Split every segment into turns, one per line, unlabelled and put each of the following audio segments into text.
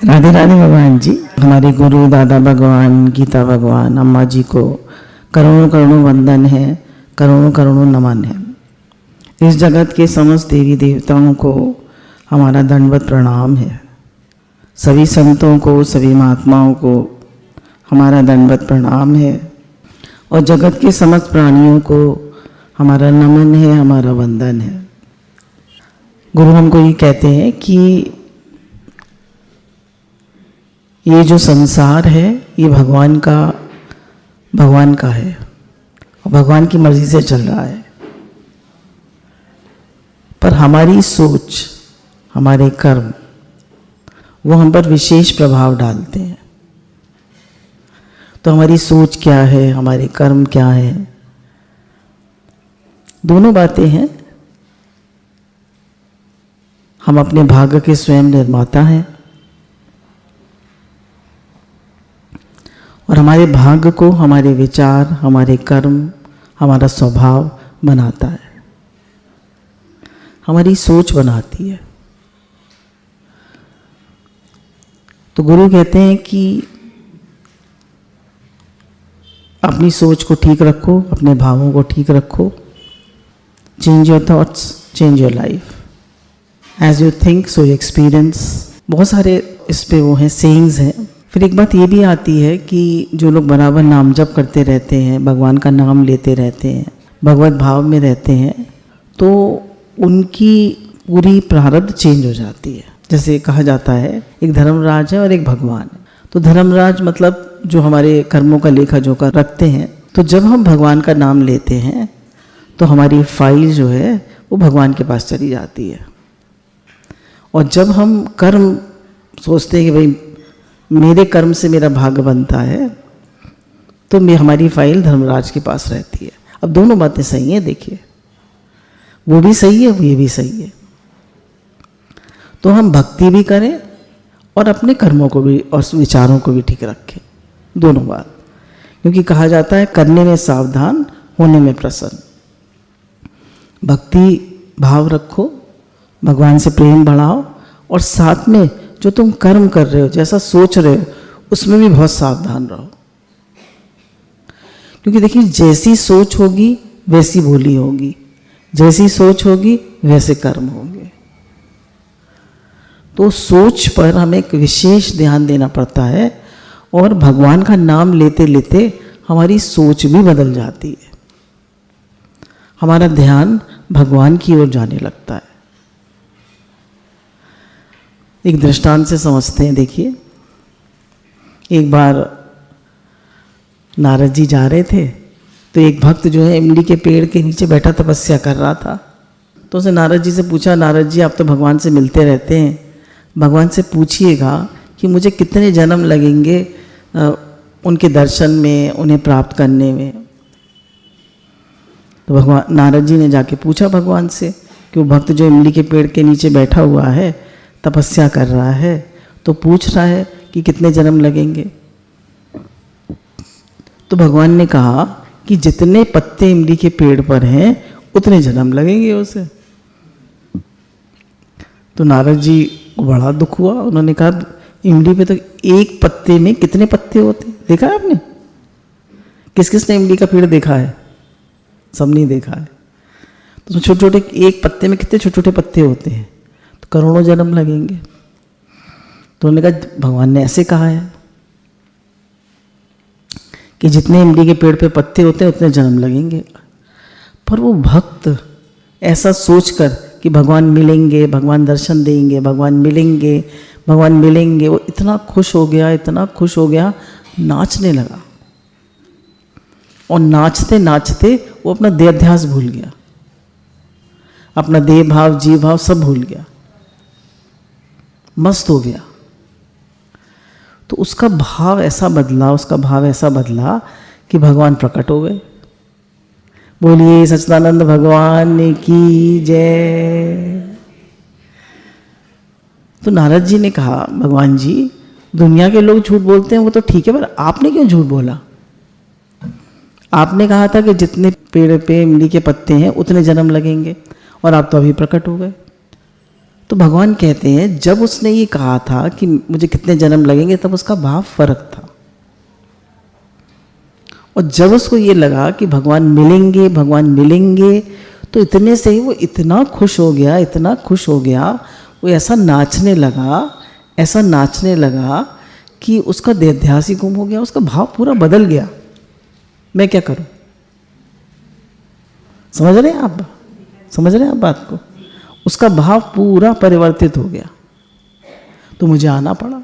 राधे राधे भगवान जी। हमारे गुरु दादा भगवान, गीता भगवान, अम्मा जी को करोड़ों करोड़ों वंदन है, करोड़ों करोड़ों नमन है। इस जगत के समस्त देवी देवताओं को हमारा दंडवत प्रणाम है। सभी संतों को, सभी महात्माओं को हमारा दंडवत प्रणाम है। और जगत के समस्त प्राणियों को हमारा नमन है, हमारा वंदन है। गुरु हमको ये कहते हैं कि ये जो संसार है ये भगवान का है और भगवान की मर्जी से चल रहा है। पर हमारी सोच, हमारे कर्म वो हम पर विशेष प्रभाव डालते हैं। तो हमारी सोच क्या है, हमारे कर्म क्या है, दोनों बातें हैं। हम अपने भाग्य के स्वयं निर्माता हैं और हमारे भाग्य को हमारे विचार, हमारे कर्म, हमारा स्वभाव बनाता है, हमारी सोच बनाती है। तो गुरु कहते हैं कि अपनी सोच को ठीक रखो, अपने भावों को ठीक रखो। Change your thoughts, change your life. As you think so you experience. बहुत सारे इस पे वो हैं, सेइंग्स हैं। फिर एक बात ये भी आती है कि जो लोग बराबर नाम जप करते रहते हैं, भगवान का नाम लेते रहते हैं, भगवत भाव में रहते हैं, तो उनकी पूरी प्रारब्ध चेंज हो जाती है। जैसे कहा जाता है एक धर्मराज है और एक भगवान है। तो धर्मराज मतलब जो हमारे कर्मों का लेखा जोखा रखते हैं। तो जब हम भगवान का नाम लेते हैं तो हमारी फाइल जो है वो भगवान के पास चली जाती है। और जब हम कर्म सोचते हैं कि भाई मेरे कर्म से मेरा भाग्य बनता है, तो हमारी फाइल धर्मराज के पास रहती है। अब दोनों बातें सही हैं। देखिए, वो भी सही है, ये भी सही है। तो हम भक्ति भी करें और अपने कर्मों को भी और विचारों को भी ठीक रखें, दोनों बात। क्योंकि कहा जाता है करने में सावधान, होने में प्रसन्न। भक्ति भाव रखो, भगवान से प्रेम बढ़ाओ और साथ में जो तुम कर्म कर रहे हो, जैसा सोच रहे हो, उसमें भी बहुत सावधान रहो। क्योंकि देखिए, जैसी सोच होगी वैसी बोली होगी, जैसी सोच होगी वैसे कर्म होंगे। तो सोच पर हमें एक विशेष ध्यान देना पड़ता है और भगवान का नाम लेते लेते हमारी सोच भी बदल जाती है। हमारा ध्यान भगवान की ओर जाने लगता है। एक दृष्टांत से समझते हैं। देखिए, एक बार नारद जी जा रहे थे, तो एक भक्त जो है इमली के पेड़ के नीचे बैठा तपस्या कर रहा था। तो उसने नारद जी से पूछा, नारद जी आप तो भगवान से मिलते रहते हैं, भगवान से पूछिएगा कि मुझे कितने जन्म लगेंगे उनके दर्शन में, उन्हें प्राप्त करने में। तो भगवान नारद जी ने जाके पूछा भगवान से कि वो भक्त जो इमली के पेड़ के नीचे बैठा हुआ है, तपस्या कर रहा है, तो पूछ रहा है कि कितने जन्म लगेंगे। तो भगवान ने कहा कि जितने पत्ते इमली के पेड़ पर हैं उतने जन्म लगेंगे उसे। तो नारद जी को बड़ा दुख हुआ। उन्होंने कहा इमली पे तो एक पत्ते में कितने पत्ते होते हैं, देखा है आपने? किस किस ने इमली का पेड़ देखा है? सब नहीं देखा है। तो छोटे छोटे एक पत्ते में कितने छोटे छोटे पत्ते होते हैं, तो करोड़ों जन्म लगेंगे। तो उन्होंने कहा भगवान ने ऐसे कहा है कि जितने इमली के पेड़ पे पत्ते होते हैं उतने जन्म लगेंगे। पर वो भक्त ऐसा सोचकर कि भगवान मिलेंगे, भगवान दर्शन देंगे, भगवान मिलेंगे, भगवान मिलेंगे, वो इतना खुश हो गया, इतना खुश हो गया, नाचने लगा। और नाचते नाचते वो अपना देहाध्यास भूल गया, अपना देह भाव, जीव भाव सब भूल गया, मस्त हो गया। तो उसका भाव ऐसा बदला, कि भगवान प्रकट हो गए। बोलिए सच्चिदानंद भगवान की जय। तो नारद जी ने कहा भगवान जी, दुनिया के लोग झूठ बोलते हैं वो तो ठीक है, पर आपने क्यों झूठ बोला? आपने कहा था कि जितने पेड़ पे इमली के पत्ते हैं उतने जन्म लगेंगे, और आप तो अभी प्रकट हो गए। तो भगवान कहते हैं जब उसने ये कहा था कि मुझे कितने जन्म लगेंगे, तब उसका भाव फर्क था। और जब उसको ये लगा कि भगवान मिलेंगे, भगवान मिलेंगे, तो इतने से ही वो इतना खुश हो गया, इतना खुश हो गया, वो ऐसा नाचने लगा कि उसका देहध्यास ही गुम हो गया, उसका भाव पूरा बदल गया। मैं क्या करूं? समझ रहे हैं आप बात को? उसका भाव पूरा परिवर्तित हो गया, तो मुझे आना पड़ा।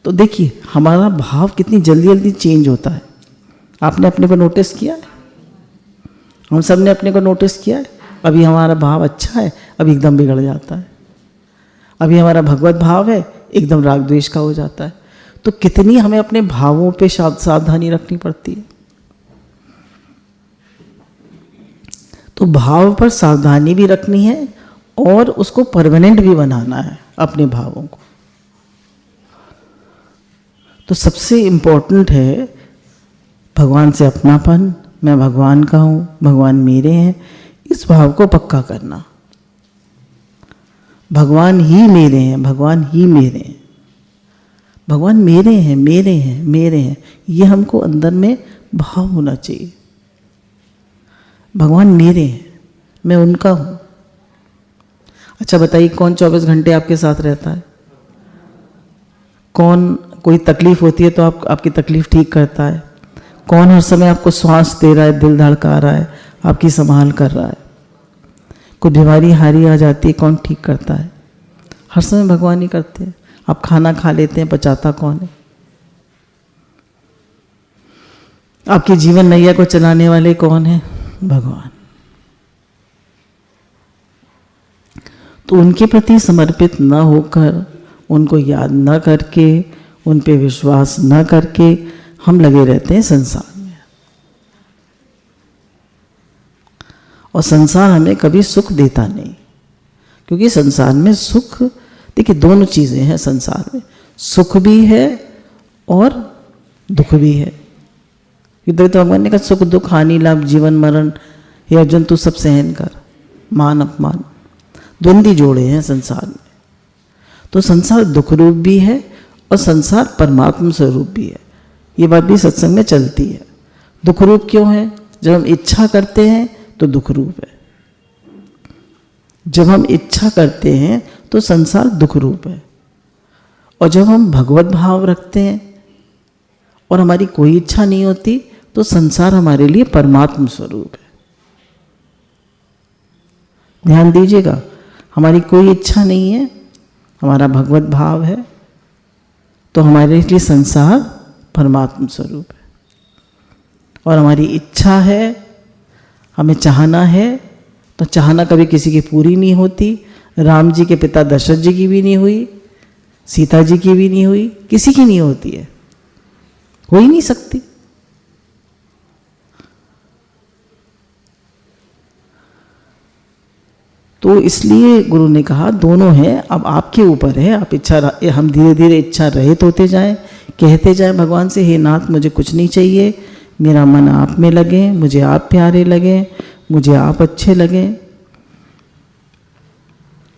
तो देखिए हमारा भाव कितनी जल्दी जल्दी चेंज होता है। आपने अपने को नोटिस किया है? हम सब ने अपने को नोटिस किया है। अभी हमारा भाव अच्छा है, अभी एकदम बिगड़ जाता है। अभी हमारा भगवत भाव है, एकदम राग द्वेष का हो जाता है। तो कितनी हमें अपने भावों पे सावधानी रखनी पड़ती है। तो भाव पर सावधानी भी रखनी है और उसको परमानेंट भी बनाना है अपने भावों को। तो सबसे इम्पोर्टेंट है भगवान से अपनापन, मैं भगवान का हूँ, भगवान मेरे हैं, इस भाव को पक्का करना। भगवान ही मेरे हैं, भगवान ही मेरे हैं, भगवान मेरे हैं, मेरे हैं, मेरे हैं, ये हमको अंदर में भाव होना चाहिए। भगवान मेरे हैं, मैं उनका हूँ। अच्छा बताइए, कौन 24 घंटे आपके साथ रहता है? कौन कोई तकलीफ होती है तो आपकी तकलीफ ठीक करता है? कौन हर समय आपको श्वास दे रहा है, दिल धड़का रहा है, आपकी संभाल कर रहा है? कोई बीमारी हारी आ जाती है, कौन ठीक करता है? हर समय भगवान ही करते हैं। आप खाना खा लेते हैं, पचाता कौन है? आपके जीवन नैया को चलाने वाले कौन है? भगवान। तो उनके प्रति समर्पित न होकर, उनको याद न करके, उन पे विश्वास न करके हम लगे रहते हैं संसार में। और संसार हमें कभी सुख देता नहीं, क्योंकि संसार में सुख, देखिए दोनों चीज़ें हैं संसार में, सुख भी है और दुख भी है। इधर तो भगवान ने कहा सुख दुख हानि लाभ जीवन मरण, हे अर्जुन तू सब सहन कर, मान अपमान, द्वंद्वी जोड़े हैं संसार में। तो संसार दुख रूप भी है और संसार परमात्मा स्वरूप भी है। ये बात भी सत्संग में चलती है। दुख रूप क्यों है? जब हम इच्छा करते हैं तो दुख रूप है। जब हम इच्छा करते हैं तो संसार दुख रूप है। और जब हम भगवत भाव रखते हैं और हमारी कोई इच्छा नहीं होती तो संसार हमारे लिए परमात्मा स्वरूप है। ध्यान दीजिएगा, हमारी कोई इच्छा नहीं है, हमारा भगवत भाव है, तो हमारे लिए संसार परमात्मा स्वरूप है। और हमारी इच्छा है, हमें चाहना है, तो चाहना कभी किसी की पूरी नहीं होती। राम जी के पिता दशरथ जी की भी नहीं हुई, सीता जी की भी नहीं हुई, किसी की नहीं होती है, हो ही नहीं सकती। तो इसलिए गुरु ने कहा दोनों हैं, अब आपके ऊपर है। आप हम धीरे धीरे इच्छा रहित होते जाएं, कहते जाएं भगवान से, हे नाथ मुझे कुछ नहीं चाहिए, मेरा मन आप में लगे, मुझे आप प्यारे लगे, मुझे आप अच्छे लगे,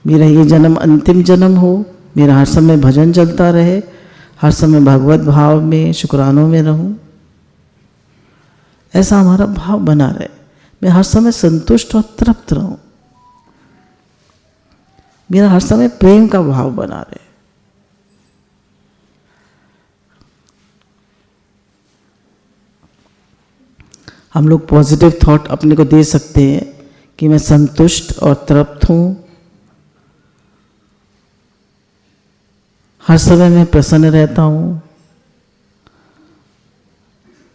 मेरा ये जन्म अंतिम जन्म हो, मेरा हर समय भजन चलता रहे, हर समय भगवत भाव में शुक्रानों में रहूं, ऐसा हमारा भाव बना रहे। मैं हर समय संतुष्ट और तृप्त रहूं, मेरा हर समय प्रेम का भाव बना रहे। हम लोग पॉजिटिव थॉट अपने को दे सकते हैं कि मैं संतुष्ट और तृप्त हूं, हर समय मैं प्रसन्न रहता हूं,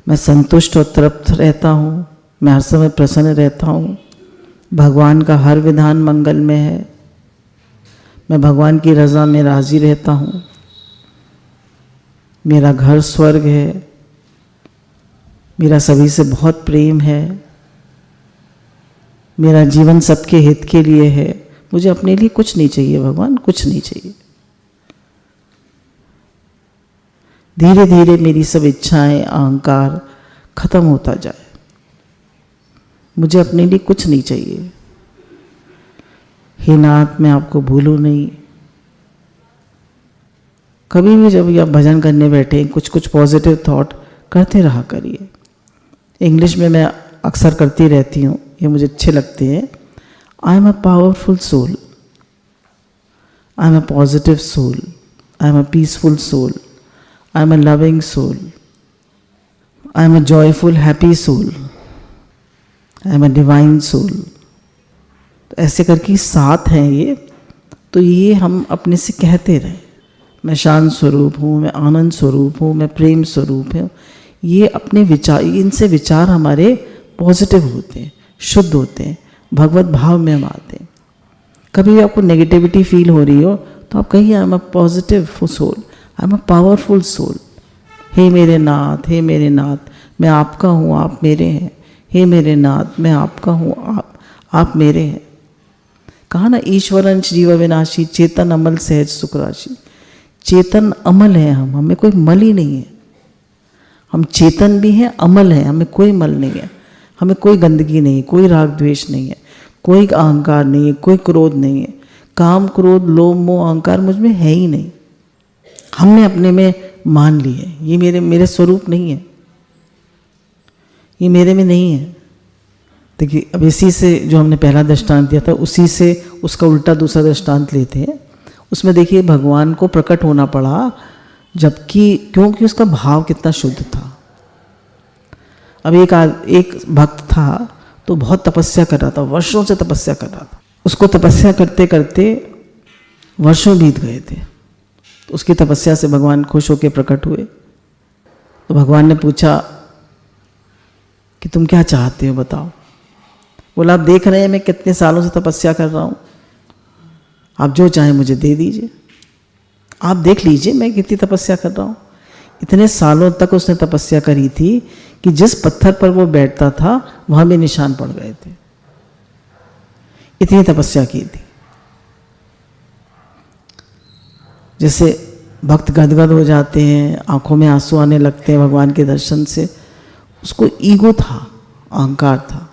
मैं संतुष्ट और तृप्त रहता हूं, मैं हर समय प्रसन्न रहता हूं, भगवान का हर विधान मंगल में है, मैं भगवान की रज़ा में राज़ी रहता हूँ, मेरा घर स्वर्ग है, मेरा सभी से बहुत प्रेम है, मेरा जीवन सबके हित के लिए है, मुझे अपने लिए कुछ नहीं चाहिए भगवान, कुछ नहीं चाहिए। धीरे धीरे मेरी सब इच्छाएं, अहंकार खत्म होता जाए, मुझे अपने लिए कुछ नहीं चाहिए। हे नाथ मैं आपको भूलूं नहीं। कभी भी जब आप भजन करने बैठे कुछ कुछ पॉजिटिव थॉट करते रहा करिए। इंग्लिश में मैं अक्सर करती रहती हूँ, ये मुझे अच्छे लगते हैं। I am a powerful soul, I am a positive soul, I am a peaceful soul, I am a loving soul, I am a joyful happy soul, I am a divine soul. तो ऐसे करके 7 हैं ये, तो ये हम अपने से कहते रहें, मैं शांत स्वरूप हूँ, मैं आनंद स्वरूप हूँ, मैं प्रेम स्वरूप हूँ। ये अपने विचार, इनसे विचार हमारे पॉजिटिव होते हैं, शुद्ध होते हैं, भगवत भाव में हम आते हैं। कभी भी आपको नेगेटिविटी फील हो रही हो तो आप कहिए I am a positive soul, I am a powerful soul. हे मेरे नाथ, हे मेरे नाथ, मैं आपका हूँ, आप मेरे हैं। हे मेरे नाथ, मैं आपका हूँ, आप मेरे हैं। कहा ना, ईश्वरंश जीव विनाशी, चेतन अमल सहज सुख राशि। चेतन अमल है हम, हमें कोई मल ही नहीं है। हम चेतन भी हैं, अमल हैं, हमें कोई मल नहीं है, हमें कोई गंदगी नहीं है, कोई राग द्वेष नहीं है, कोई अहंकार नहीं है, कोई क्रोध नहीं है। काम क्रोध लोभ मोह अहंकार मुझ में है ही नहीं। हमने अपने में मान लिए ये मेरे स्वरूप नहीं है, ये मेरे में नहीं है। देखिए अब इसी से जो हमने पहला दृष्टांत दिया था, उसी से उसका उल्टा दूसरा दृष्टांत लेते हैं। उसमें देखिए भगवान को प्रकट होना पड़ा, जबकि क्योंकि उसका भाव कितना शुद्ध था। अब एक भक्त था तो बहुत तपस्या कर रहा था, वर्षों से तपस्या कर रहा था। उसको तपस्या करते करते वर्षों बीत गए थे। तो उसकी तपस्या से भगवान खुश होकर प्रकट हुए। तो भगवान ने पूछा कि तुम क्या चाहते हो बताओ। बोला आप देख रहे हैं मैं कितने सालों से तपस्या कर रहा हूँ, आप जो चाहें मुझे दे दीजिए। आप देख लीजिए मैं कितनी तपस्या कर रहा हूँ। इतने सालों तक उसने तपस्या करी थी कि जिस पत्थर पर वो बैठता था वहाँ भी निशान पड़ गए थे, इतनी तपस्या की थी। जैसे भक्त गदगद हो जाते हैं, आंखों में आंसू आने लगते हैं भगवान के दर्शन से। उसको ईगो था, अहंकार था।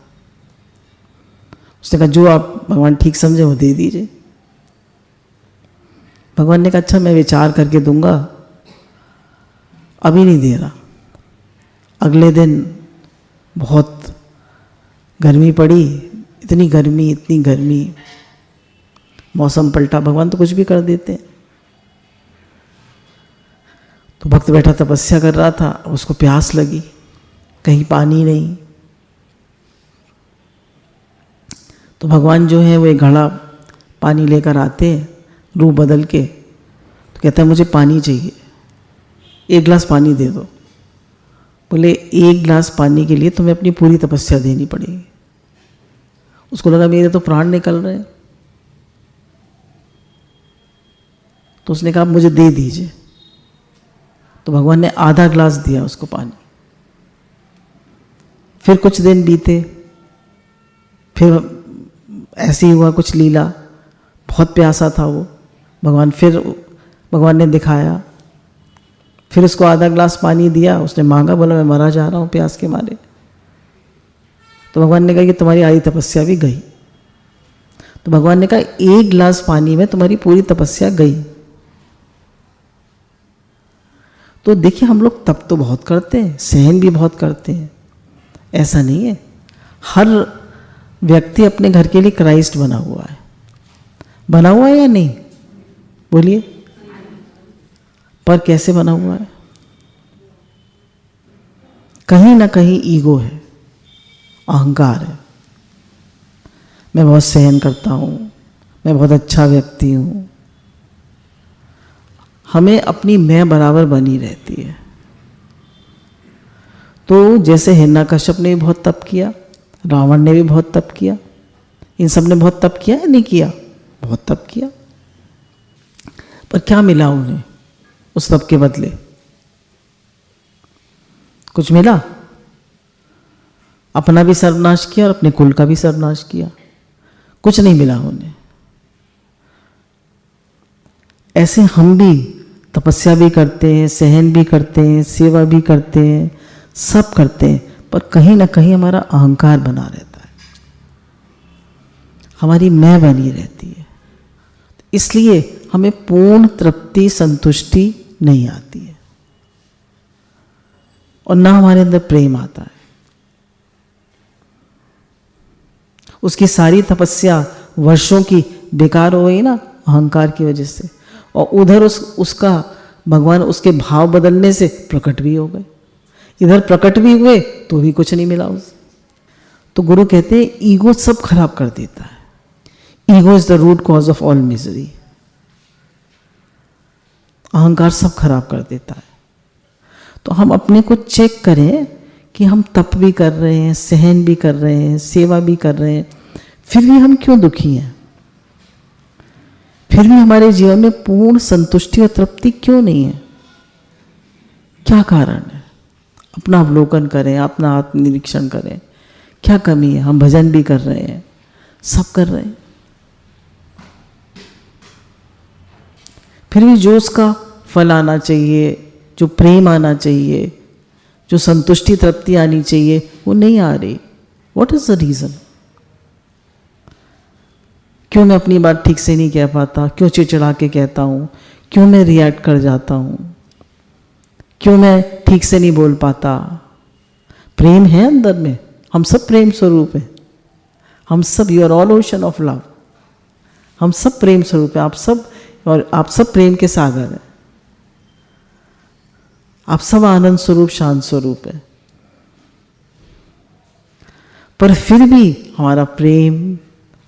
उसने कहा जो आप भगवान ठीक समझे वो दे दीजिए। भगवान ने कहा अच्छा मैं विचार करके दूंगा, अभी नहीं दे रहा। अगले दिन बहुत गर्मी पड़ी, इतनी गर्मी, मौसम पलटा। भगवान तो कुछ भी कर देते हैं। तो भक्त बैठा तपस्या कर रहा था, उसको प्यास लगी, कहीं पानी नहीं। तो भगवान जो है वो एक घड़ा पानी लेकर आते हैं रूप बदल के। तो कहता है मुझे पानी चाहिए, 1 गिलास पानी दे दो। बोले 1 गिलास पानी के लिए तुम्हें अपनी पूरी तपस्या देनी पड़ेगी। उसको लगा मेरे तो प्राण निकल रहे हैं। तो उसने कहा मुझे दे दीजिए। तो भगवान ने आधा गिलास दिया उसको पानी। फिर कुछ दिन बीते, फिर ऐसे ही हुआ कुछ लीला, बहुत प्यासा था वो। भगवान ने दिखाया, फिर उसको आधा गिलास पानी दिया। उसने मांगा, बोला मैं मरा जा रहा हूँ प्यास के मारे। तो भगवान ने कहा कि तुम्हारी आधी तपस्या भी गई। तो भगवान ने कहा 1 गिलास पानी में तुम्हारी पूरी तपस्या गई। तो देखिए हम लोग तप तो बहुत करते हैं, सहन भी बहुत करते हैं, ऐसा नहीं है। हर व्यक्ति अपने घर के लिए क्राइस्ट बना हुआ है या नहीं? बोलिए, पर कैसे बना हुआ है? कहीं ना कहीं ईगो है, अहंकार है। मैं बहुत सहन करता हूँ, मैं बहुत अच्छा व्यक्ति हूँ। हमें अपनी मैं बराबर बनी रहती है। तो जैसे हिरण्यकश्यप ने भी बहुत तप किया, रावण ने भी बहुत तप किया, इन सब ने बहुत तप किया या नहीं किया? बहुत तप किया। पर क्या मिला उन्हें उस तप के बदले? कुछ मिला? अपना भी सर्वनाश किया और अपने कुल का भी सर्वनाश किया। कुछ नहीं मिला उन्हें। ऐसे हम भी तपस्या भी करते हैं, सहन भी करते हैं, सेवा भी करते हैं, सब करते हैं, पर कहीं ना कहीं हमारा अहंकार बना रहता है, हमारी मैं बनी रहती है। इसलिए हमें पूर्ण तृप्ति संतुष्टि नहीं आती है और ना हमारे अंदर प्रेम आता है। उसकी सारी तपस्या वर्षों की बेकार हो गई ना अहंकार की वजह से, और उधर उसका भगवान उसके भाव बदलने से प्रकट भी हो गए, इधर प्रकट भी हुए तो भी कुछ नहीं मिला उसे। तो गुरु कहते हैं ईगो सब खराब कर देता है। Ego is the root cause of all misery. अहंकार सब खराब कर देता है। तो हम अपने को चेक करें कि हम तप भी कर रहे हैं, सहन भी कर रहे हैं, सेवा भी कर रहे हैं, फिर भी हम क्यों दुखी हैं? फिर भी हमारे जीवन में पूर्ण संतुष्टि और तृप्ति क्यों नहीं है? क्या कारण है? अपना अवलोकन करें, अपना आत्मनिरीक्षण करें, क्या कमी है? हम भजन भी कर रहे हैं, सब कर रहे हैं, फिर भी जो उसका फल आना चाहिए, जो प्रेम आना चाहिए, जो संतुष्टि तृप्ति आनी चाहिए, वो नहीं आ रही। What is the reason? क्यों मैं अपनी बात ठीक से नहीं कह पाता? क्यों चिड़चिड़ा के कहता हूँ? क्यों मैं रिएक्ट कर जाता हूँ? क्यों मैं ठीक से नहीं बोल पाता? प्रेम है अंदर में, हम सब प्रेम स्वरूप हैं, हम सब, you are all ocean of love, हम सब प्रेम स्वरूप हैं, आप सब, और आप सब प्रेम के सागर हैं, आप सब आनंद स्वरूप, शांत स्वरूप है। पर फिर भी हमारा प्रेम,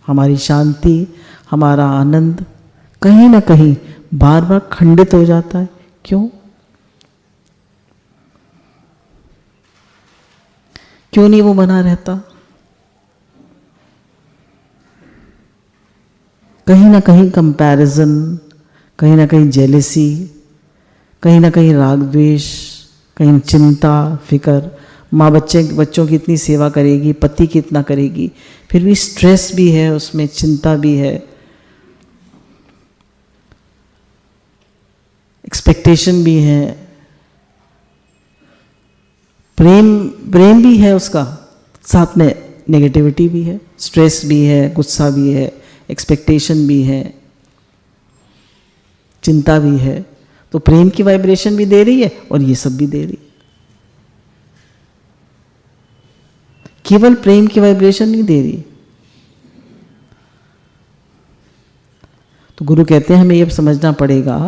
हमारी शांति, हमारा आनंद कहीं ना कहीं बार बार खंडित हो जाता है। क्यों? क्यों नहीं वो बना रहता? कहीं ना कहीं कंपैरिजन, कहीं ना कहीं जेलेसी, कहीं ना कहीं राग द्वेष, कहीं चिंता फिकर। माँ बच्चों की इतनी सेवा करेगी, पति की इतना करेगी, फिर भी स्ट्रेस भी है उसमें, चिंता भी है, एक्सपेक्टेशन भी है, प्रेम भी है उसका, साथ में नेगेटिविटी भी है, स्ट्रेस भी है, गुस्सा भी है, एक्सपेक्टेशन भी है, चिंता भी है। तो प्रेम की वाइब्रेशन भी दे रही है और ये सब भी दे रही है। केवल प्रेम की वाइब्रेशन नहीं दे रही। तो गुरु कहते हैं हमें यह समझना पड़ेगा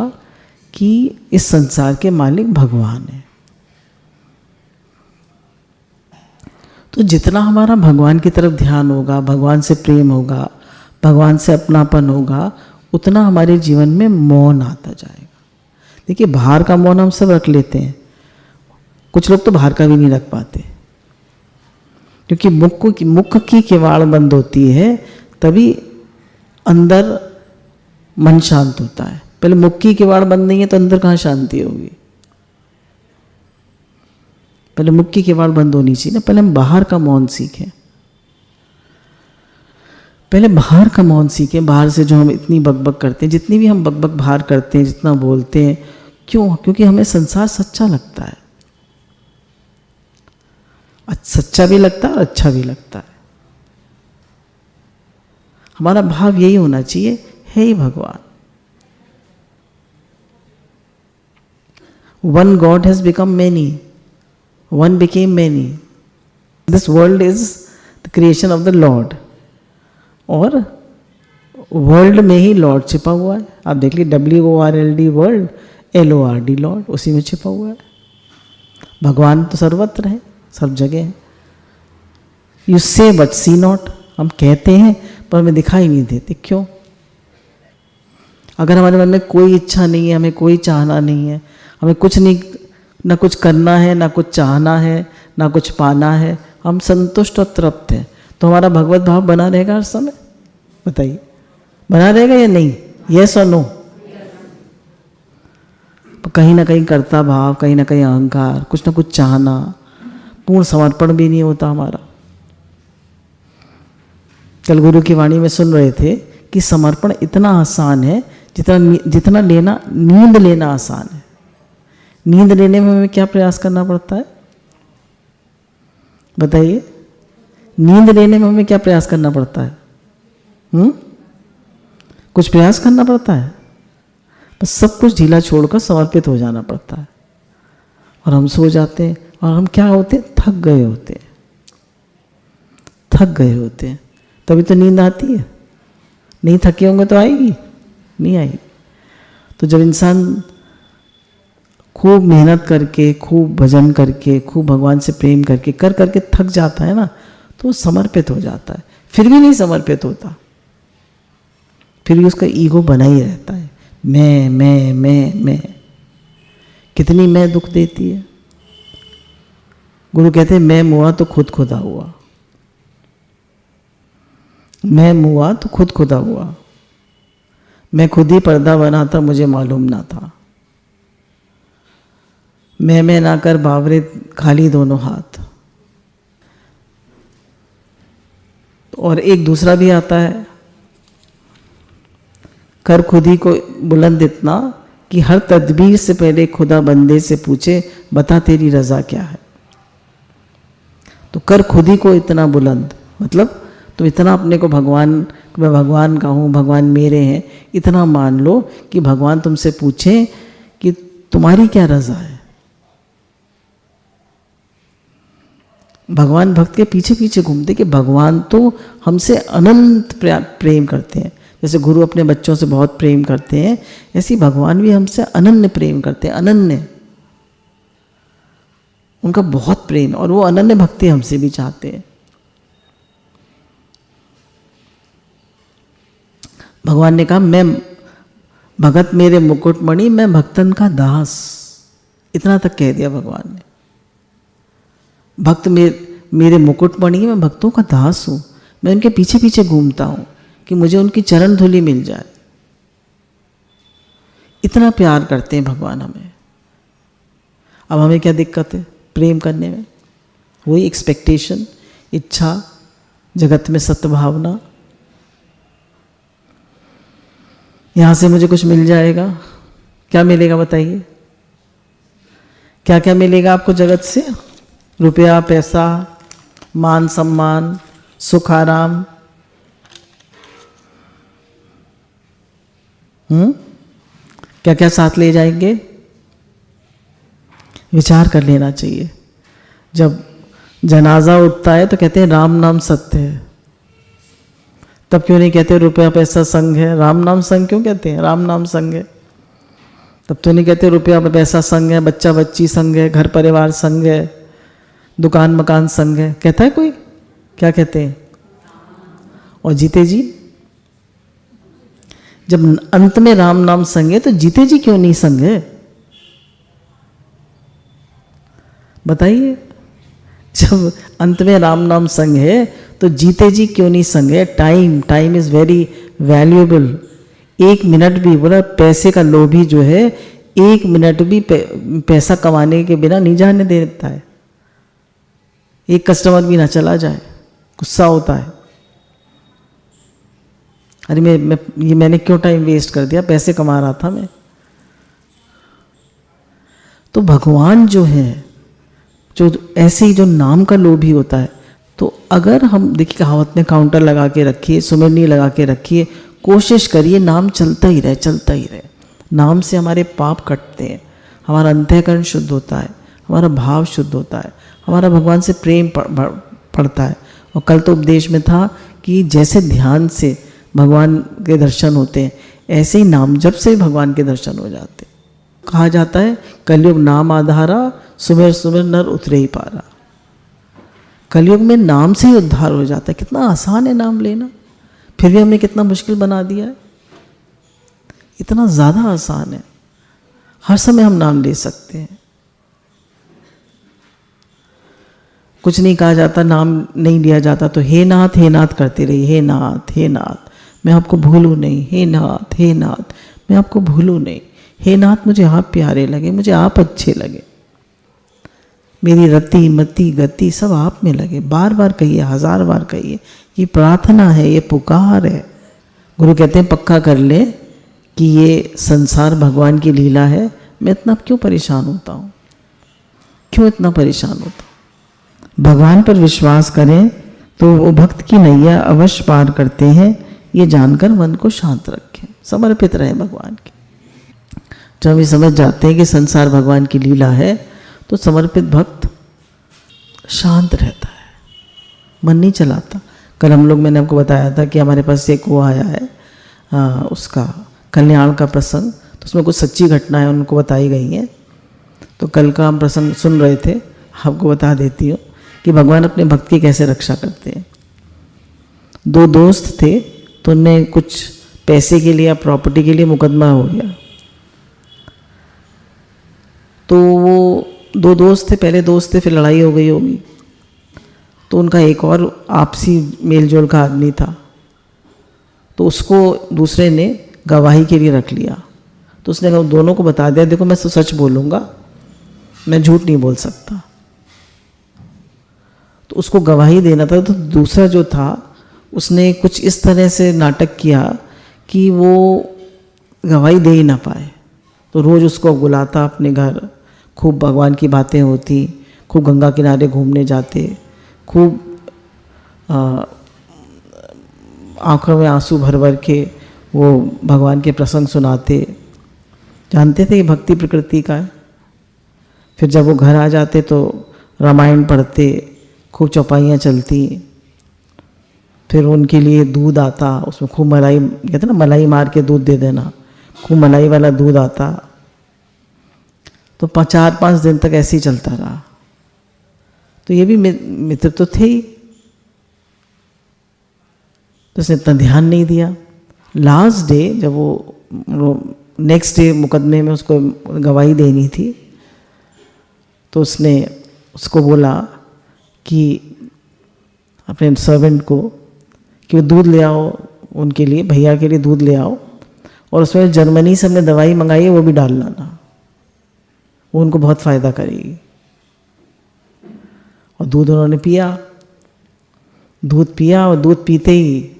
कि इस संसार के मालिक भगवान है। तो जितना हमारा भगवान की तरफ ध्यान होगा, भगवान से प्रेम होगा, भगवान से अपनापन होगा, उतना हमारे जीवन में मौन आता जाएगा। देखिए, बाहर का मौन हम सब रख लेते हैं, कुछ लोग तो बाहर का भी नहीं रख पाते, क्योंकि मुख की किवाड़ बंद होती है तभी अंदर मन शांत होता है। पहले मुख की किवाड़ बंद नहीं है तो अंदर कहाँ शांति होगी? पहले मुख की किवाड़ बंद होनी चाहिए ना। पहले हम बाहर का मौन सीखें, पहले बाहर का मौन सीखें। बाहर से जो हम इतनी बकबक करते हैं, जितनी भी हम बकबक बाहर करते हैं, जितना बोलते हैं, क्यों? क्योंकि हमें संसार सच्चा लगता है, सच्चा भी लगता है और अच्छा भी लगता है। हमारा भाव यही होना चाहिए, हे भगवान, one God has become many, one became many. This world is the creation of the Lord, और वर्ल्ड में ही लॉर्ड छिपा हुआ है। आप देख लीजिए, WORLD वर्ल्ड, LORD लॉर्ड, उसी में छिपा हुआ है। भगवान तो सर्वत्र है, सब जगह है। यू से बट सी नॉट, हम कहते हैं पर हमें दिखाई नहीं देते। क्यों? अगर हमारे मन में कोई इच्छा नहीं है, हमें कोई चाहना नहीं है, हमें कुछ नहीं, ना कुछ करना है, ना कुछ चाहना है, ना कुछ पाना है, हम संतुष्ट और तृप्त हैं, तो हमारा भगवत भाव बना रहेगा हर समय? बताइए, बना रहेगा या नहीं? यस और नो? कहीं ना कहीं कर्ता भाव, कहीं ना कहीं अहंकार, कुछ ना कुछ चाहना, पूर्ण समर्पण भी नहीं होता हमारा। कल गुरु की वाणी में सुन रहे थे कि समर्पण इतना आसान है जितना लेना, नींद लेना आसान है। नींद लेने में हमें क्या प्रयास करना पड़ता है? बताइए, नींद लेने में हमें क्या प्रयास करना पड़ता है? कुछ प्रयास करना पड़ता है, बस सब कुछ ढीला छोड़कर समर्पित हो जाना पड़ता है। और हम सो जाते हैं और हम क्या होते हैं, थक गए होते हैं, थक गए होते हैं, तभी तो नींद आती है। नहीं थके होंगे तो आएगी नहीं आएगी। तो जब इंसान खूब मेहनत करके, खूब भजन करके, खूब भगवान से प्रेम करके कर करके थक जाता है ना, तो वो समर्पित हो जाता है। फिर भी नहीं समर्पित होता, फिर भी उसका ईगो बना ही रहता है, मैं। कितनी मैं दुख देती है। गुरु कहते हैं मैं मुआ तो खुद खुदा हुआ, मैं मुआ तो खुद खुदा हुआ, मैं खुद ही पर्दा बना था, मुझे मालूम ना था। मैं ना कर बावरे खाली दोनों हाथ। और एक दूसरा भी आता है, कर खुद ही को बुलंद इतना कि हर तदबीर से पहले खुदा बंदे से पूछे बता तेरी रजा क्या है। तो कर खुद ही को इतना बुलंद, मतलब तो इतना अपने को भगवान, मैं भगवान का हूँ, भगवान मेरे हैं, इतना मान लो कि भगवान तुमसे पूछे कि तुम्हारी क्या रजा है। भगवान भक्त के पीछे पीछे घूमते कि भगवान तो हमसे अनंत प्रेम करते हैं। जैसे गुरु अपने बच्चों से बहुत प्रेम करते हैं, ऐसे भगवान भी हमसे अनन्य प्रेम करते हैं, अनन्य। उनका बहुत प्रेम, और वो अनन्य भक्ति हमसे भी चाहते हैं। भगवान ने कहा मैं भगत मेरे मुकुटमणि, मैं भक्तन का दास, इतना तक कह दिया भगवान ने। भक्त मेरे मुकुटमणि, मैं भक्तों का दास हूँ, मैं उनके पीछे पीछे घूमता हूँ कि मुझे उनकी चरण धूलि मिल जाए। इतना प्यार करते हैं भगवान हमें। अब हमें क्या दिक्कत है प्रेम करने में? वही एक्सपेक्टेशन, इच्छा, जगत में सत्य भावना, यहाँ से मुझे कुछ मिल जाएगा। क्या मिलेगा बताइए? क्या क्या मिलेगा आपको जगत से? रुपया, पैसा, मान सम्मान, सुख आराम। क्या क्या साथ ले जाएंगे? विचार कर लेना चाहिए। जब जनाजा उठता है तो कहते हैं राम नाम सत्य है, तब क्यों नहीं कहते रुपया पैसा संग है? राम नाम संग क्यों कहते हैं? राम नाम संग है। तब तो नहीं कहते रुपया पैसा संग है, बच्चा बच्ची संग है, घर परिवार संग है, दुकान मकान संग है। कहता है कोई? क्या कहते हैं? और जीते जी? जब अंत में राम नाम संग है तो जीते जी क्यों नहीं संग है? बताइए। जब अंत में राम नाम संग है तो जीते जी क्यों नहीं संग है? Time is very valuable. एक मिनट भी, बोला पैसे का लोभी जो है एक मिनट भी पैसा कमाने के बिना नहीं जाने देता है। एक कस्टमर भी ना चला जाए, गुस्सा होता है, अरे मैंने क्यों टाइम वेस्ट कर दिया, पैसे कमा रहा था मैं। तो भगवान जो है, जो ऐसे ही जो नाम का लोभी होता है, तो अगर हम देखिए कहावत में काउंटर लगा के रखिए, सुमिरनी लगा के रखिए, कोशिश करिए नाम चलता ही रहे, चलता ही रहे। नाम से हमारे पाप कटते हैं, हमारा अंतःकरण शुद्ध होता है, हमारा भाव शुद्ध होता है, हमारा भगवान से प्रेम बढ़ता है। और कल तो उपदेश में था कि जैसे ध्यान से भगवान के दर्शन होते हैं, ऐसे ही नाम जप से भगवान के दर्शन हो जाते हैं। कहा जाता है कलयुग नाम आधारा, सुमिर सुमिर नर उतरे ही पारा। कलयुग में नाम से ही उद्धार हो जाता है। कितना आसान है नाम लेना, फिर भी हमने कितना मुश्किल बना दिया है। इतना ज़्यादा आसान है, हर समय हम नाम ले सकते हैं। कुछ नहीं कहा जाता, नाम नहीं लिया जाता तो हे नाथ करते रहिए, हे नाथ मैं आपको भूलूँ नहीं, हे नाथ मैं आपको भूलूँ नहीं, हे नाथ मुझे आप प्यारे लगे, मुझे आप अच्छे लगे, मेरी रति मति गति सब आप में लगे। बार बार कहिए, 1000 बार कहिए। ये प्रार्थना है, ये पुकार है। गुरु कहते हैं पक्का कर ले कि ये संसार भगवान की लीला है। मैं इतना क्यों परेशान होता हूँ? क्यों इतना परेशान होता हूँ? भगवान पर विश्वास करें तो वो भक्त की नैया अवश्य पार करते हैं। ये जानकर मन को शांत रखें, समर्पित रहें भगवान के। जब हम ये समझ जाते हैं कि संसार भगवान की लीला है, तो समर्पित भक्त शांत रहता है, मन नहीं चलाता। कल हम लोग, मैंने आपको बताया था कि हमारे पास एक वो आया है, उसका कल्याण का प्रसंग, तो उसमें कुछ सच्ची घटनाएं उनको बताई गई हैं। तो कल का हम प्रसंग सुन रहे थे, आपको बता देती हूँ कि भगवान अपने भक्त की कैसे रक्षा करते हैं। दो दोस्त थे, तो उनमें कुछ पैसे के लिए या प्रॉपर्टी के लिए मुकदमा हो गया। तो वो दो दोस्त थे, पहले दोस्त थे, फिर लड़ाई हो गई होगी, तो उनका एक और आपसी मेलजोल का आदमी था, तो उसको दूसरे ने गवाही के लिए रख लिया। तो उसने दोनों को बता दिया, देखो मैं तो सच बोलूँगा, मैं झूठ नहीं बोल सकता। तो उसको गवाही देना था, तो दूसरा जो था उसने कुछ इस तरह से नाटक किया कि वो गवाही दे ही ना पाए। तो रोज़ उसको बुलाता अपने घर, खूब भगवान की बातें होती, खूब गंगा किनारे घूमने जाते, खूब आँखों में आंसू भर भर के वो भगवान के प्रसंग सुनाते। जानते थे कि भक्ति प्रकृति का है। फिर जब वो घर आ जाते तो रामायण पढ़ते, खूब चौपाइयाँ चलती, फिर उनके लिए दूध आता, उसमें खूब मलाई, कहते ना मलाई मार के दूध दे देना, खूब मलाई वाला दूध आता। तो 4-5 दिन तक ऐसे ही चलता रहा। तो ये भी मित्र तो थे ही, तो उसने इतना ध्यान नहीं दिया। लास्ट डे जब वो नेक्स्ट डे मुकदमे में उसको गवाही देनी थी, तो उसने उसको बोला कि अपने सर्वेंट को कि वो दूध ले आओ, उनके लिए, भैया के लिए दूध ले आओ, और उसमें जर्मनी से हमने दवाई मंगाई है वो भी डाल लाना, वो उनको बहुत फ़ायदा करेगी। और दूध उन्होंने पिया, दूध पिया, और दूध पीते ही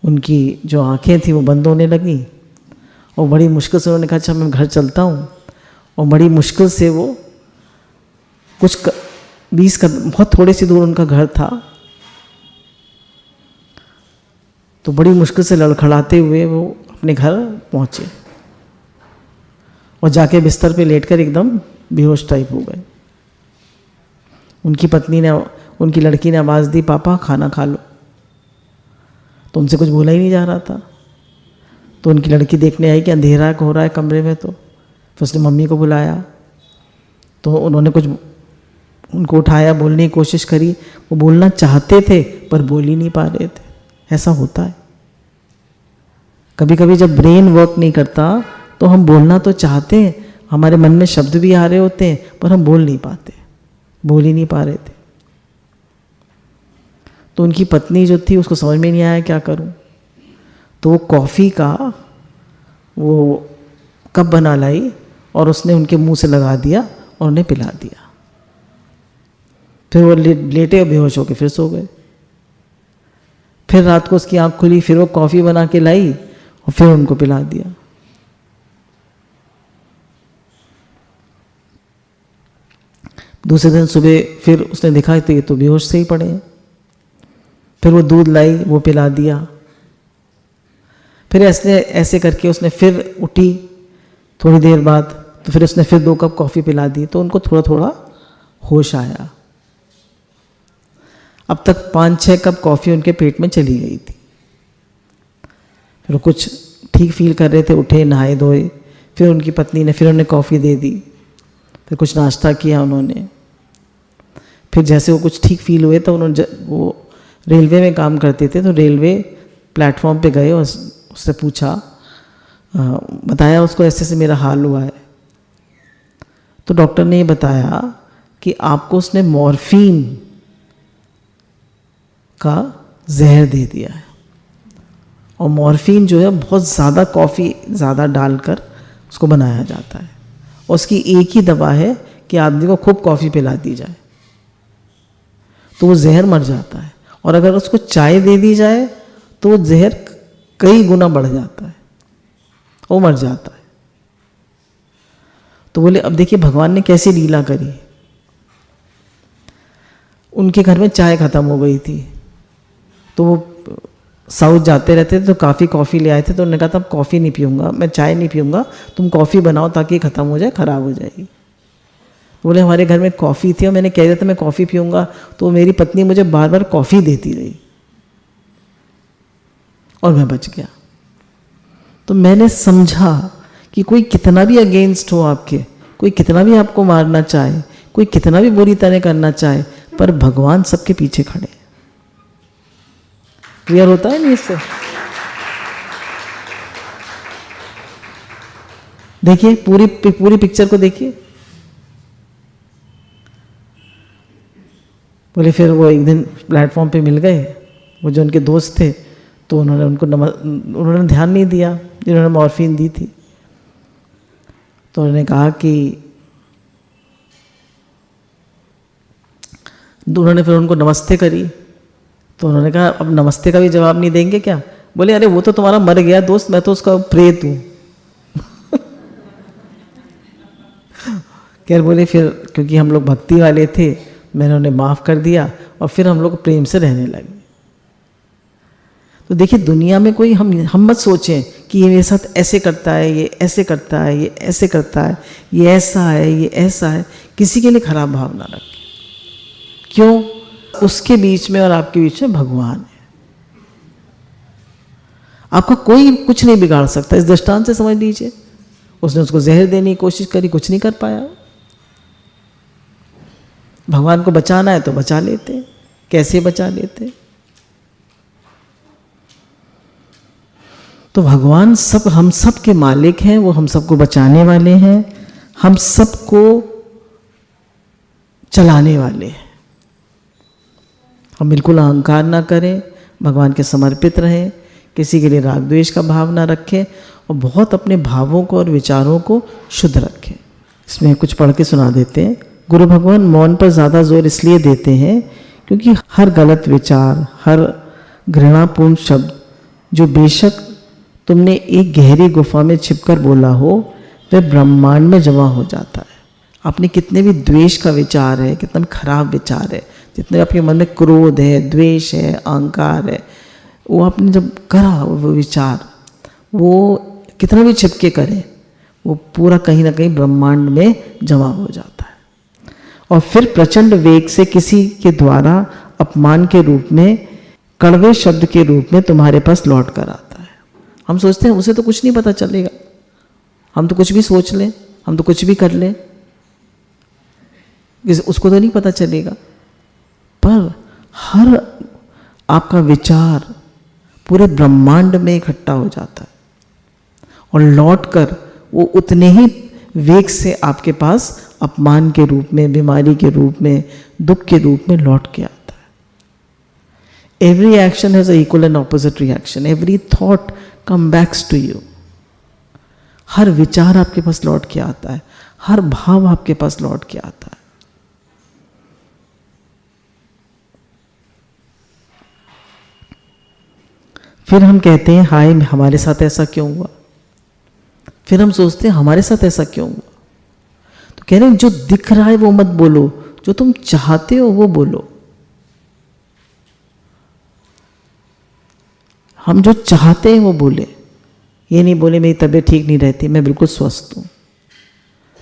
उनकी जो आंखें थी वो बंद होने लगी, और बड़ी मुश्किल से उन्होंने कहा अच्छा मैं घर चलता हूँ। और बड़ी मुश्किल से वो कुछ 20 कदम, बहुत थोड़े सी दूर उनका घर था, तो बड़ी मुश्किल से लड़खड़ाते हुए वो अपने घर पहुँचे, और जाके बिस्तर पे लेटकर एकदम बेहोश टाइप हो गए। उनकी पत्नी ने, उनकी लड़की ने आवाज़ दी, पापा खाना खा लो। तो उनसे कुछ बोला ही नहीं जा रहा था। तो उनकी लड़की देखने आई कि अंधेरा हो रहा है कमरे में, तो फिर उसने मम्मी को बुलाया, तो उन्होंने कुछ उनको उठाया, बोलने की कोशिश करी। वो बोलना चाहते थे पर बोल ही नहीं पा रहे थे। ऐसा होता है कभी कभी, जब ब्रेन वर्क नहीं करता तो हम बोलना तो चाहते हैं, हमारे मन में शब्द भी आ रहे होते हैं, पर हम बोल नहीं पाते, बोल ही नहीं पा रहे थे। तो उनकी पत्नी जो थी उसको समझ में नहीं आया क्या करूं, तो वो कॉफ़ी का वो कप बना लाई और उसने उनके मुंह से लगा दिया और उन्हें पिला दिया। फिर वो लेटे और बेहोश होके फिर सो गए। फिर रात को उसकी आंख खुली, फिर वो कॉफ़ी बना के लाई और फिर उनको पिला दिया। दूसरे दिन सुबह फिर उसने देखा तो ये तो बेहोश से ही पड़े हैं। फिर वो दूध लाई, वो पिला दिया। फिर ऐसे करके उसने फिर उठी थोड़ी देर बाद, तो फिर उसने फिर 2 कप कॉफ़ी पिला दी, तो उनको थोड़ा थोड़ा होश आया। अब तक 5-6 कप कॉफ़ी उनके पेट में चली गई थी। फिर वो कुछ ठीक फील कर रहे थे, उठे, नहाए धोए, फिर उनकी पत्नी ने फिर उन्हें कॉफ़ी दे दी, फिर कुछ नाश्ता किया उन्होंने। फिर जैसे वो कुछ ठीक फील हुए तो उन्होंने, वो रेलवे में काम करते थे, तो रेलवे प्लेटफॉर्म पे गए और उससे पूछा, बताया उसको ऐसे से मेरा हाल हुआ है। तो डॉक्टर ने ये बताया कि आपको उसने मॉर्फिन का जहर दे दिया है, और मॉर्फिन जो है बहुत ज़्यादा कॉफ़ी ज़्यादा डालकर उसको बनाया जाता है। और उसकी एक ही दवा है कि आदमी को खूब कॉफ़ी पिला दी जाए तो वो जहर मर जाता है, और अगर उसको चाय दे दी जाए तो वो जहर कई गुना बढ़ जाता है, वो मर जाता है। तो बोले अब देखिए भगवान ने कैसी लीला करी। उनके घर में चाय ख़त्म हो गई थी, तो वो साउथ जाते रहते थे तो काफ़ी कॉफ़ी ले आए थे, तो उन्होंने कहा था कॉफ़ी नहीं पीऊँगा, मैं चाय नहीं पीऊँगा, तुम कॉफ़ी बनाओ ताकि ये ख़त्म हो जाए, ख़राब हो जाएगी। बोले हमारे घर में कॉफ़ी थी और मैंने कह दिया था मैं कॉफ़ी पीऊँगा, तो मेरी पत्नी मुझे बार बार कॉफ़ी देती रही और मैं बच गया। तो मैंने समझा कि कोई कितना भी अगेंस्ट हो आपके, कोई कितना भी आपको मारना चाहे, कोई कितना भी बुरी तरह करना चाहे, पर भगवान सबके पीछे खड़े हैं। क्लियर होता है नहीं इससे? देखिए पूरी पिक्चर को देखिए। बोले फिर वो एक दिन प्लेटफॉर्म पे मिल गए, वो जो उनके दोस्त थे, तो उन्होंने ध्यान नहीं दिया जिन्होंने मॉर्फिन दी थी। तो उन्होंने कहा कि उन्होंने फिर उनको नमस्ते करी, तो उन्होंने कहा अब नमस्ते का भी जवाब नहीं देंगे क्या? बोले अरे वो तो तुम्हारा मर गया दोस्त, मैं तो उसका प्रेत हूँ। क्या बोले फिर क्योंकि हम लोग भक्ति वाले थे, मैंने उन्हें माफ़ कर दिया और फिर हम लोग प्रेम से रहने लगे। तो देखिए दुनिया में कोई हम मत सोचें कि ये मेरे साथ ऐसे करता है, ये ऐसे करता है, ये ऐसे करता है, ये ऐसा है, ये ऐसा है। किसी के लिए खराब भावना रखें। क्यों? उसके बीच में और आपके बीच में भगवान है। आपका कोई कुछ नहीं बिगाड़ सकता। इस दृष्टांत से समझ लीजिए, उसने उसको जहर देने की कोशिश करी, कुछ नहीं कर पाया। भगवान को बचाना है तो बचा लेते। कैसे बचा लेते? तो भगवान हम सब के मालिक हैं, वो हम सबको बचाने वाले हैं, हम सबको चलाने वाले हैं। हम बिल्कुल अहंकार ना करें, भगवान के समर्पित रहें, किसी के लिए राग द्वेष का भाव ना रखें और बहुत अपने भावों को और विचारों को शुद्ध रखें। इसमें कुछ पढ़ के सुना देते हैं। गुरु भगवान मौन पर ज़्यादा जोर इसलिए देते हैं क्योंकि हर गलत विचार, हर घृणापूर्ण शब्द जो बेशक तुमने एक गहरी गुफा में छिपकर बोला हो, वह ब्रह्मांड में जमा हो जाता है। आपने कितने भी द्वेष का विचार है, कितना भी खराब विचार है, जितने आपके मन में क्रोध है, द्वेष है, अहंकार है, वो आपने जब करा वो विचार, वो कितना भी छिपके करें, वो पूरा कहीं ना कहीं ब्रह्मांड में जमा हो जाता है और फिर प्रचंड वेग से किसी के द्वारा अपमान के रूप में, कड़वे शब्द के रूप में तुम्हारे पास लौट कर आता है। हम सोचते हैं उसे तो कुछ नहीं पता चलेगा, हम तो कुछ भी सोच लें, हम तो कुछ भी कर लें, उसको तो नहीं पता चलेगा। पर हर आपका विचार पूरे ब्रह्मांड में इकट्ठा हो जाता है और लौटकर वो उतने ही वेग से आपके पास अपमान के रूप में, बीमारी के रूप में, दुख के रूप में लौट के आता है। Every action has a equal and opposite reaction, every thought come backs to you. हर विचार आपके पास लौट के आता है, हर भाव आपके पास लौट के आता है। फिर हम कहते हैं हाय हमारे साथ ऐसा क्यों हुआ, फिर हम सोचते हैं हमारे साथ ऐसा क्यों हुआ। तो कह रहे हैं जो दिख रहा है वो मत बोलो, जो तुम चाहते हो वो बोलो। हम जो चाहते हैं वो बोले, ये नहीं बोले मेरी तबीयत ठीक नहीं रहती, मैं बिल्कुल स्वस्थ हूँ,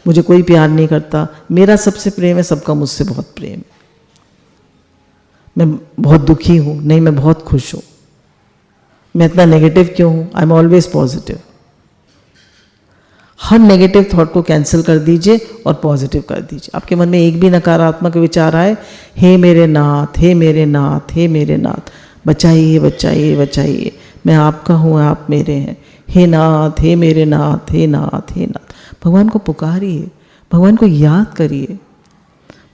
मुझे कोई प्यार नहीं करता, मेरा सबसे प्रेम है, सबका मुझसे बहुत प्रेम है, मैं बहुत दुखी हूँ, नहीं मैं बहुत खुश हूँ, मैं इतना नेगेटिव क्यों हूँ, I am always positive. Her negative thought को कैंसिल कर दीजिए और पॉजिटिव कर दीजिए। आपके मन में एक भी नकारात्मक विचार आए, हे मेरे नाथ, हे मेरे नाथ, हे मेरे नाथ, बचाइए बचाइए बचाइए, मैं आपका हूँ, आप मेरे हैं, हे नाथ, हे मेरे नाथ, हे नाथ, हे नाथ। भगवान को पुकारिए, भगवान को याद करिए,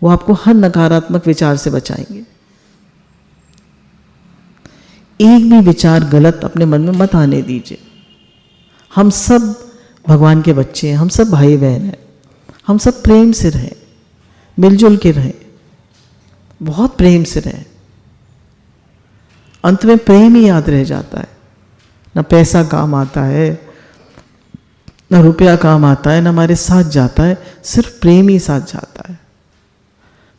वो आपको हर नकारात्मक विचार से बचाएंगे। एक भी विचार गलत अपने मन में मत आने दीजिए। हम सब भगवान के बच्चे हैं, हम सब भाई बहन हैं, हम सब प्रेम से रहें, मिलजुल के रहें, बहुत प्रेम से रहें। अंत में प्रेम ही याद रह जाता है। ना पैसा काम आता है, ना रुपया काम आता है, ना हमारे साथ जाता है, सिर्फ प्रेम ही साथ जाता है।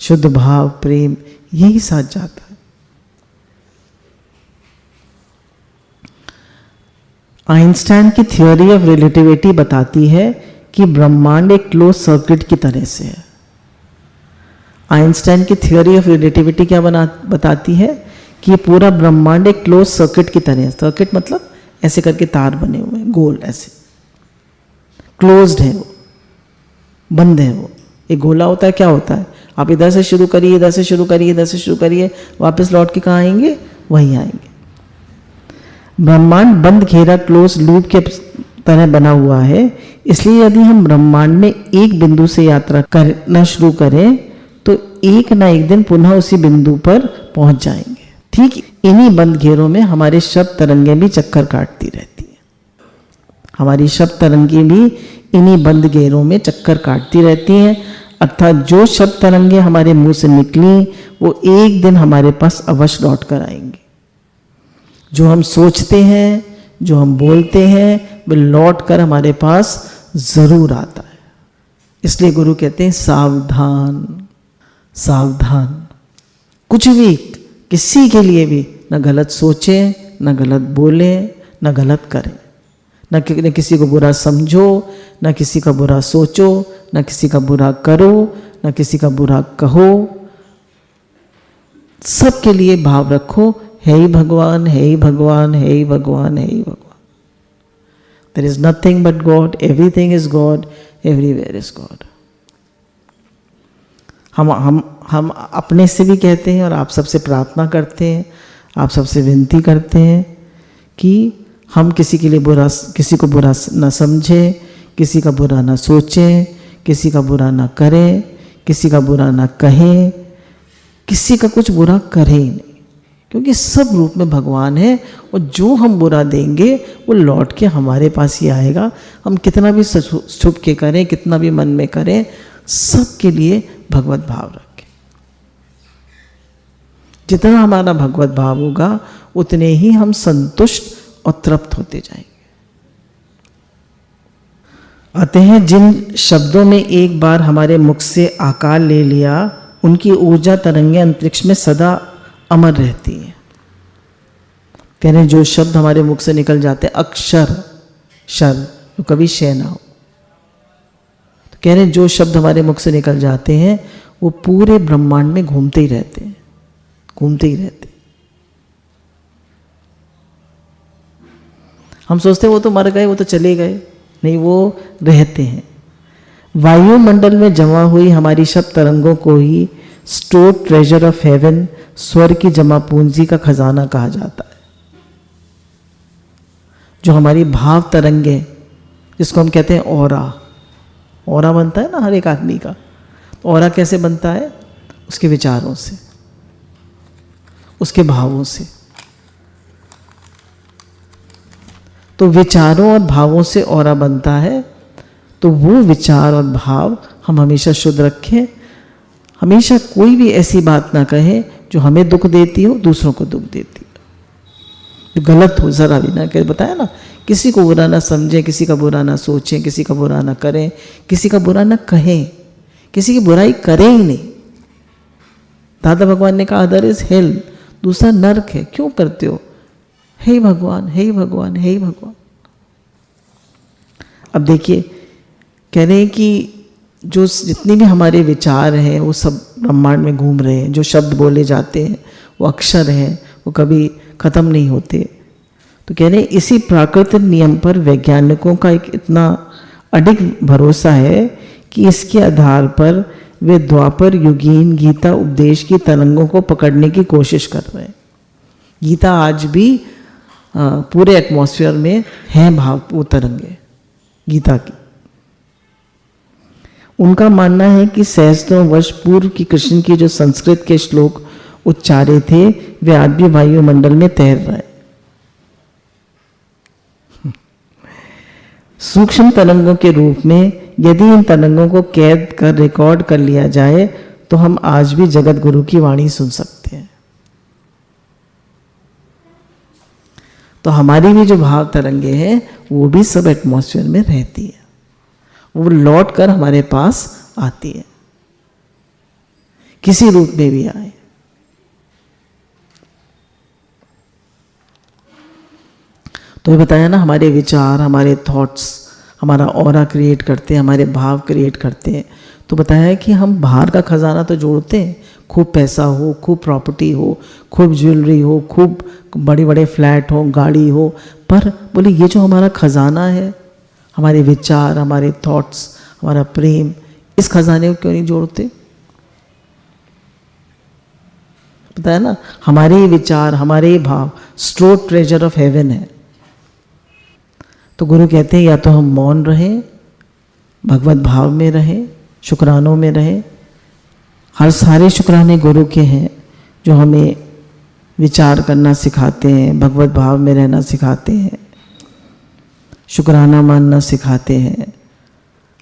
शुद्ध भाव, प्रेम, यही साथ जाता है। आइंस्टाइन की थ्योरी ऑफ रिलेटिविटी बताती है कि ब्रह्मांड एक क्लोज सर्किट की तरह से है। आइंस्टाइन की थ्योरी ऑफ रिलेटिविटी क्या बताती है कि ये पूरा ब्रह्मांड एक क्लोज सर्किट की तरह है। सर्किट मतलब ऐसे करके तार बने हुए हैं, गोल ऐसे, क्लोज्ड है वो, बंद है वो। एक गोला होता है, क्या होता है, आप इधर से शुरू करिए, इधर से शुरू करिए, इधर से शुरू करिए, वापस लौट के कहाँ आएंगे, वहीं आएंगे। ब्रह्मांड बंद घेरा क्लोज लूप के तरह बना हुआ है। इसलिए यदि हम ब्रह्मांड में एक बिंदु से यात्रा करना शुरू करें तो एक ना एक दिन पुनः उसी बिंदु पर पहुंच जाएंगे। ठीक इन्हीं बंद घेरों में हमारे शब्द तरंगें भी चक्कर काटती रहती हैं। हमारी शब्द तरंगें भी इन्हीं बंद घेरों में चक्कर काटती रहती हैं। अर्थात जो शब्द तरंगें हमारे मुंह से निकली वो एक दिन हमारे पास अवश्य लौट कर आएंगी। जो हम सोचते हैं, जो हम बोलते हैं, वो लौट कर हमारे पास जरूर आता है। इसलिए गुरु कहते हैं सावधान सावधान। कुछ भी, किसी के लिए भी न गलत सोचें, न गलत बोलें, न गलत करें, न किसी को बुरा समझो, न किसी का बुरा सोचो, न किसी का बुरा करो, न किसी का बुरा कहो। सबके लिए भाव रखो, है ही भगवान, है ही भगवान, है ही भगवान, है ही भगवान। There is nothing but God, everything is God, everywhere is God. हम अपने से भी कहते हैं और आप सबसे प्रार्थना करते हैं, आप सबसे विनती करते हैं कि हम किसी के लिए बुरा, किसी को बुरा न समझें, किसी का बुरा न सोचें, किसी का बुरा न करें, किसी का बुरा न कहें, किसी का कुछ बुरा करें ही नहीं, क्योंकि सब रूप में भगवान है और जो हम बुरा देंगे वो लौट के हमारे पास ही आएगा। हम कितना भी छुप के करें, कितना भी मन में करें, सबके लिए भगवत भाव रखें। जितना हमारा भगवत भाव होगा उतने ही हम संतुष्ट और तृप्त होते जाएंगे। अतः जिन शब्दों ने एक बार हमारे मुख से आकार ले लिया उनकी ऊर्जा तरंगें अंतरिक्ष में सदा अमर रहती हैं। कह रहे हैं जो शब्द हमारे मुख से निकल जाते हैं, अक्षर शर जो कभी शय ना हो, तो कह रहे हैं जो शब्द हमारे मुख से निकल जाते हैं वो पूरे ब्रह्मांड में घूमते ही रहते हैं, घूमते ही रहते हैं। हम सोचते हैं वो तो मर गए, वो तो चले गए, नहीं, वो रहते हैं। वायुमंडल में जमा हुई हमारी शब्द तरंगों को ही स्टोर्ड ट्रेजर ऑफ हेवन, स्वर्ग की जमा पूंजी का खजाना कहा जाता है। जो हमारी भाव तरंगे, जिसको हम कहते हैं ऑरा, ऑरा बनता है ना हर एक आदमी का। तो ऑरा कैसे बनता है? उसके विचारों से, उसके भावों से। तो विचारों और भावों से ऑरा बनता है। तो वो विचार और भाव हम हमेशा शुद्ध रखें। हमेशा कोई भी ऐसी बात ना कहें जो हमें दुख देती हो, दूसरों को दुख देती हो, जो गलत हो, जरा भी ना करें। बताया ना, किसी को बुरा ना समझें, किसी का बुरा ना सोचें, किसी का बुरा ना करें, किसी का बुरा ना कहें, किसी की बुराई करें ही नहीं। दादा भगवान ने कहा अदर इज हेल, दूसरा नर्क है, क्यों करते हो? हे भगवान, हे भगवान, हे भगवान। अब देखिए, कह रहे हैं कि जो जितने भी हमारे विचार हैं वो सब ब्रह्मांड में घूम रहे हैं। जो शब्द बोले जाते हैं वो अक्षर हैं, वो कभी खत्म नहीं होते। तो कह रहे हैं इसी प्राकृतिक नियम पर वैज्ञानिकों का एक इतना अडिग भरोसा है कि इसके आधार पर वे द्वापर युगीन गीता उपदेश की तरंगों को पकड़ने की कोशिश कर रहे हैं। गीता आज भी पूरे एटमॉस्फेयर में है, भाव वो तरंगे गीता की। उनका मानना है कि सहस्त्रों वर्ष पूर्व की कृष्ण की जो संस्कृत के श्लोक उच्चारे थे वे आज भी वायुमंडल में तैर रहे हैं। सूक्ष्म तरंगों के रूप में यदि इन तरंगों को कैद कर रिकॉर्ड कर लिया जाए तो हम आज भी जगत गुरु की वाणी सुन सकते हैं। तो हमारी भी जो भाव तरंगे हैं वो भी सब एटमॉस्फेयर में रहती है, वो लौट कर हमारे पास आती है, किसी रूप में भी आए। तो ये बताया ना, हमारे विचार, हमारे थॉट्स हमारा ऑरा क्रिएट करते हैं, हमारे भाव क्रिएट करते हैं। तो बताया है कि हम बाहर का खजाना तो जोड़ते हैं, खूब पैसा हो, खूब प्रॉपर्टी हो, खूब ज्वेलरी हो, खूब बड़े बड़े फ्लैट हो, गाड़ी हो, पर बोले ये जो हमारा खजाना है, हमारे विचार, हमारे थॉट्स, हमारा प्रेम, इस खजाने को क्यों नहीं जोड़ते? पता है ना, हमारे विचार, हमारे भाव स्टोर्ड ट्रेजर ऑफ हेवन है। तो गुरु कहते हैं या तो हम मौन रहें, भगवत भाव में रहें, शुक्रानों में रहें। हर सारे शुक्राने गुरु के हैं जो हमें विचार करना सिखाते हैं, भगवत भाव में रहना सिखाते हैं, शुक्राना मानना सिखाते हैं,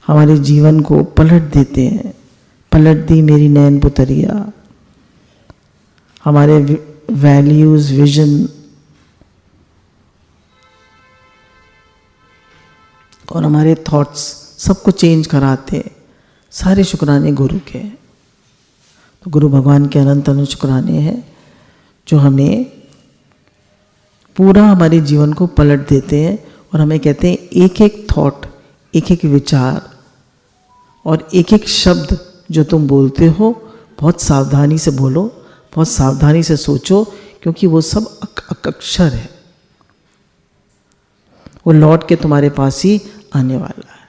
हमारे जीवन को पलट देते हैं। पलट दी मेरी नैन पुतरिया, हमारे वैल्यूज़, विजन और हमारे थॉट्स सबको चेंज कराते हैं। सारे शुक्राने गुरु के हैं। तो गुरु भगवान के अनंत अनंत शुक्राने हैं जो हमें पूरा हमारे जीवन को पलट देते हैं और हमें कहते हैं एक एक थॉट, एक एक विचार और एक एक शब्द जो तुम बोलते हो बहुत सावधानी से बोलो, बहुत सावधानी से सोचो, क्योंकि वो सब अक्षर है, वो लौट के तुम्हारे पास ही आने वाला है।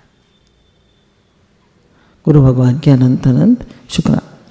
गुरु भगवान के अनंत अनंत शुक्राना।